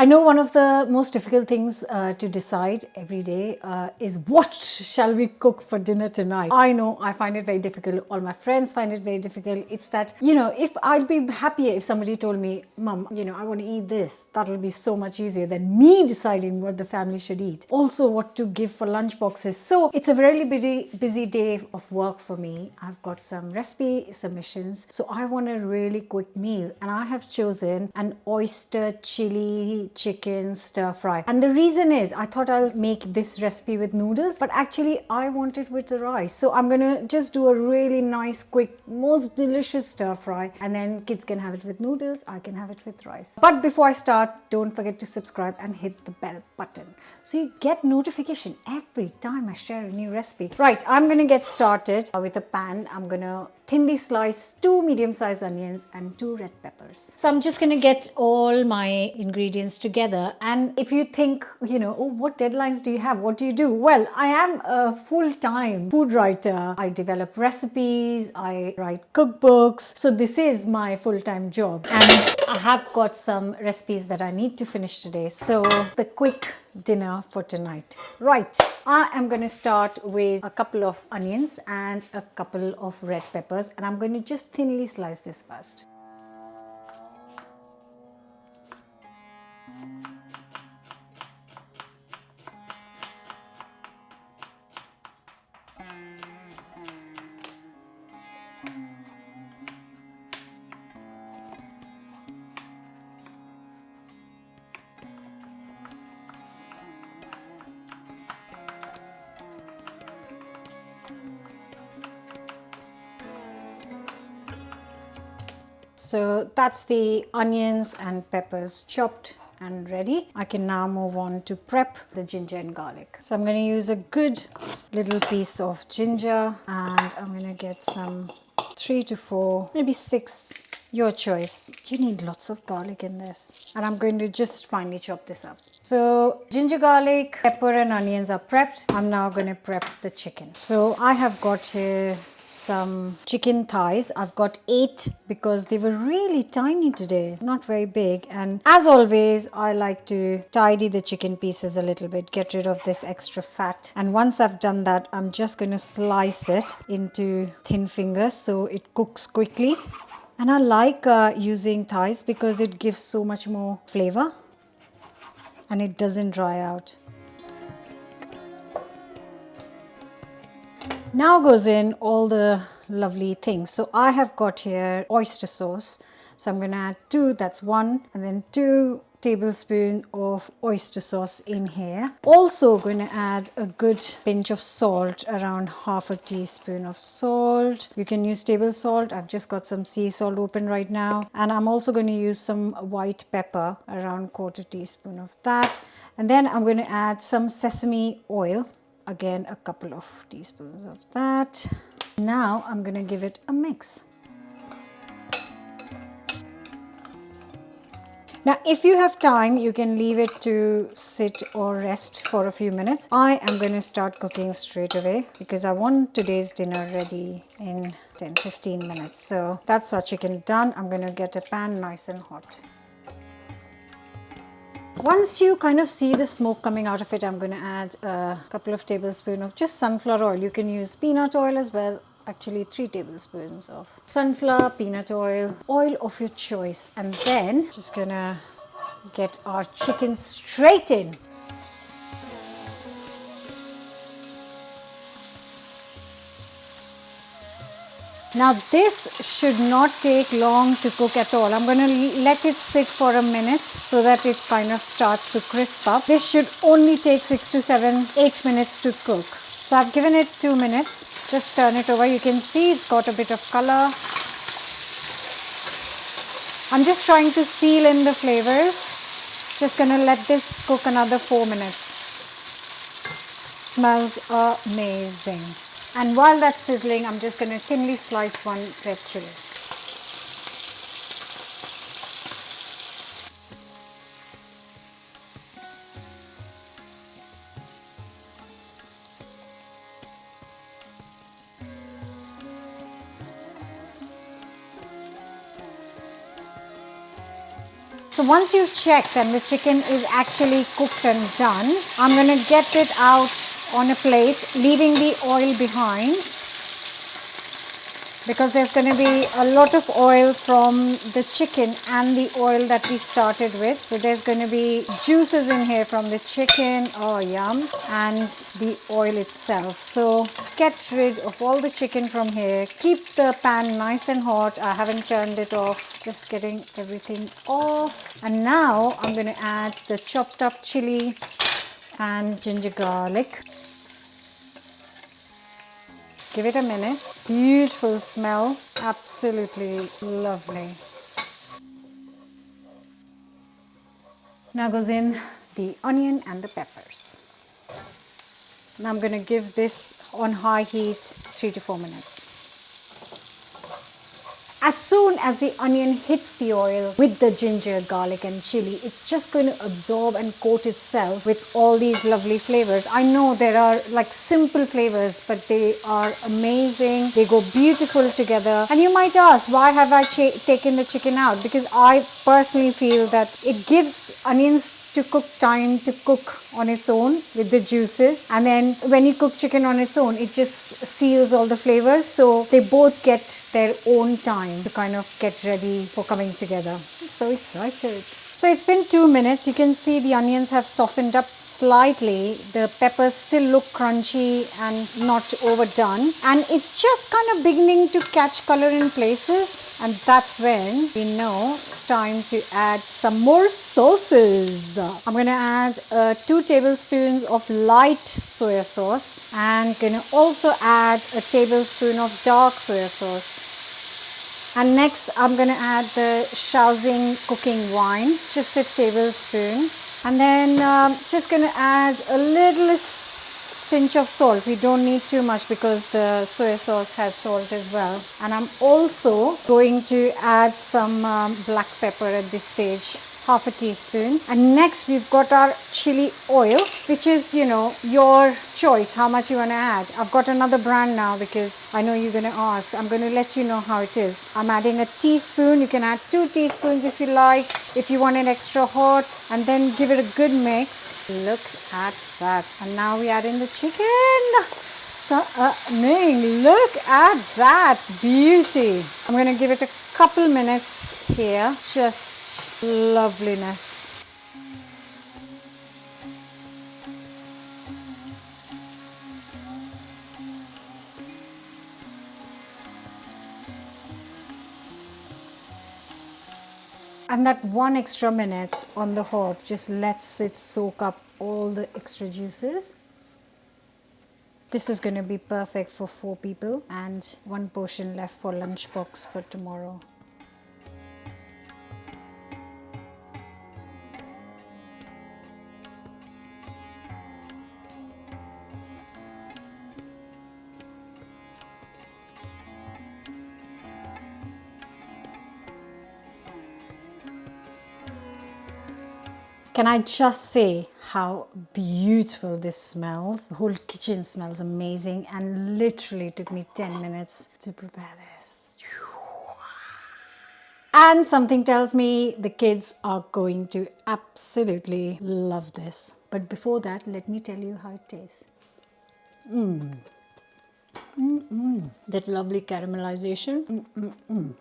I know one of the most difficult things to decide every day is what shall we cook for dinner tonight. I know I find it very difficult. All my friends find it very difficult. It's that, if I'd be happier if somebody told me, Mom, I want to eat this. That'll be so much easier than me deciding what the family should eat. Also, what to give for lunch boxes. So it's a really busy day of work for me. I've got some recipe submissions. So I want a really quick meal, and I have chosen an oyster chili chicken stir fry. And the reason is I thought I'll make this recipe with noodles, but actually I want it with the rice. So I'm gonna just do a really nice, quick, most delicious stir fry, and then kids can have it with noodles, I can have it with rice. But before I start, don't forget to subscribe and hit the bell button so you get notification every time I share a new recipe. Right, I'm gonna get started with a pan. I'm gonna thinly slice 2 medium-sized onions and 2 red peppers. So I'm just gonna get all my ingredients together. And if you think, oh, what deadlines do you have? What do you do? Well, I am a full-time food writer. I develop recipes, I write cookbooks. So this is my full-time job. And I have got some recipes that I need to finish today. So the quick dinner for tonight. Right, I am going to start with a couple of onions and a couple of red peppers, and I'm going to just thinly slice this first. So that's the onions and peppers chopped and ready. I can now move on to prep the ginger and garlic. So I'm going to use a good little piece of ginger, and I'm going to get some 3 to 4, maybe 6, your choice. You need lots of garlic in this. And I'm going to just finely chop this up. So ginger, garlic, pepper and onions are prepped. I'm now going to prep the chicken. So I have got here some chicken thighs. I've got 8 because they were really tiny today, not very big. And as always, I like to tidy the chicken pieces a little bit, get rid of this extra fat. And once I've done that, I'm just going to slice it into thin fingers so it cooks quickly. And I like using thighs because it gives so much more flavor and it doesn't dry out. Now goes in all the lovely things. So I have got here oyster sauce. So I'm going to add 2, that's 1, and then 2 tablespoons of oyster sauce in here. Also going to add a good pinch of salt, around half a teaspoon of salt. You can use table salt. I've just got some sea salt open right now. And I'm also going to use some white pepper, around 1/4 teaspoon of that. And then I'm going to add some sesame oil. Again, a couple of teaspoons of that. Now I'm going to give it a mix. Now, if you have time, you can leave it to sit or rest for a few minutes. I am going to start cooking straight away because I want today's dinner ready in 10-15 minutes. So that's our chicken done. I'm going to get a pan nice and hot. Once you kind of see the smoke coming out of it, I'm going to add a couple of tablespoons of just sunflower oil. You can use peanut oil as well. Actually 3 tablespoons of sunflower, peanut oil, oil of your choice. And then just going to get our chicken straight in. Now this should not take long to cook at all. I'm going to let it sit for a minute so that it kind of starts to crisp up. This should only take 6 to 7, 8 minutes to cook. So I've given it 2 minutes. Just turn it over. You can see it's got a bit of color. I'm just trying to seal in the flavors. Just going to let this cook another 4 minutes. Smells amazing. And while that's sizzling, I'm just going to thinly slice 1 red chilli. So once you've checked and the chicken is actually cooked and done, I'm going to get it out on a plate, leaving the oil behind, because there's going to be a lot of oil from the chicken and the oil that we started with. So there's going to be juices in here from the chicken, oh yum, and the oil itself. So get rid of all the chicken from here. Keep the pan nice and hot. I haven't turned it off, just getting everything off. And now I'm going to add the chopped up chili and ginger garlic. Give it a minute. Beautiful smell, absolutely lovely. Now goes in the onion and the peppers. Now I'm going to give this on high heat 3 to 4 minutes. As soon as the onion hits the oil with the ginger, garlic and chili, it's just going to absorb and coat itself with all these lovely flavors. I know there are like simple flavors, but they are amazing. They go beautiful together. And you might ask, why have I taken the chicken out? Because I personally feel that it gives onions to cook time to cook on its own with the juices, and then when you cook chicken on its own, it just seals all the flavors, so they both get their own time to kind of get ready for coming together. I'm so excited. So it's been 2 minutes. You can see the onions have softened up slightly. The peppers still look crunchy and not overdone, and it's just kind of beginning to catch color in places, and that's when we know it's time to add some more sauces. I'm going to add 2 tablespoons of light soya sauce, and going to also add a tablespoon of dark soya sauce. And next I'm going to add the Shaoxing cooking wine, just a tablespoon. And then just going to add a little pinch of salt. We don't need too much because the soya sauce has salt as well. And I'm also going to add some black pepper at this stage, half a teaspoon. And next we've got our chili oil, which is, you know, your choice how much you want to add. I've got another brand now because I know you're going to ask. I'm going to let you know how it is. I'm adding a teaspoon. You can add 2 teaspoons if you like, if you want it extra hot, and then give it a good mix. Look at that. And now we add in the chicken. Stunning. Look at that beauty. I'm going to give it a couple minutes here. Just loveliness. And that 1 extra minute on the hot just lets it soak up all the extra juices. This is going to be perfect for 4 people and 1 portion left for lunchbox for tomorrow. Can I just say how beautiful this smells? The whole kitchen smells amazing, and literally took me 10 minutes to prepare this. And something tells me the kids are going to absolutely love this. But before that, let me tell you how it tastes. That lovely caramelization.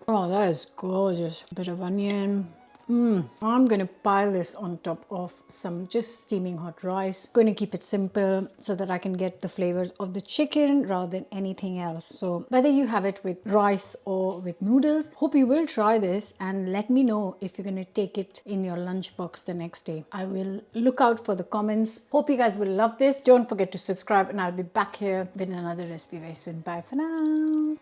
Oh, that is gorgeous. Bit of onion. I'm going to pile this on top of some just steaming hot rice. Going to keep it simple so that I can get the flavors of the chicken rather than anything else. So whether you have it with rice or with noodles, hope you will try this and let me know if you're going to take it in your lunchbox the next day. I will look out for the comments. Hope you guys will love this. Don't forget to subscribe, and I'll be back here with another recipe very soon. Bye for now.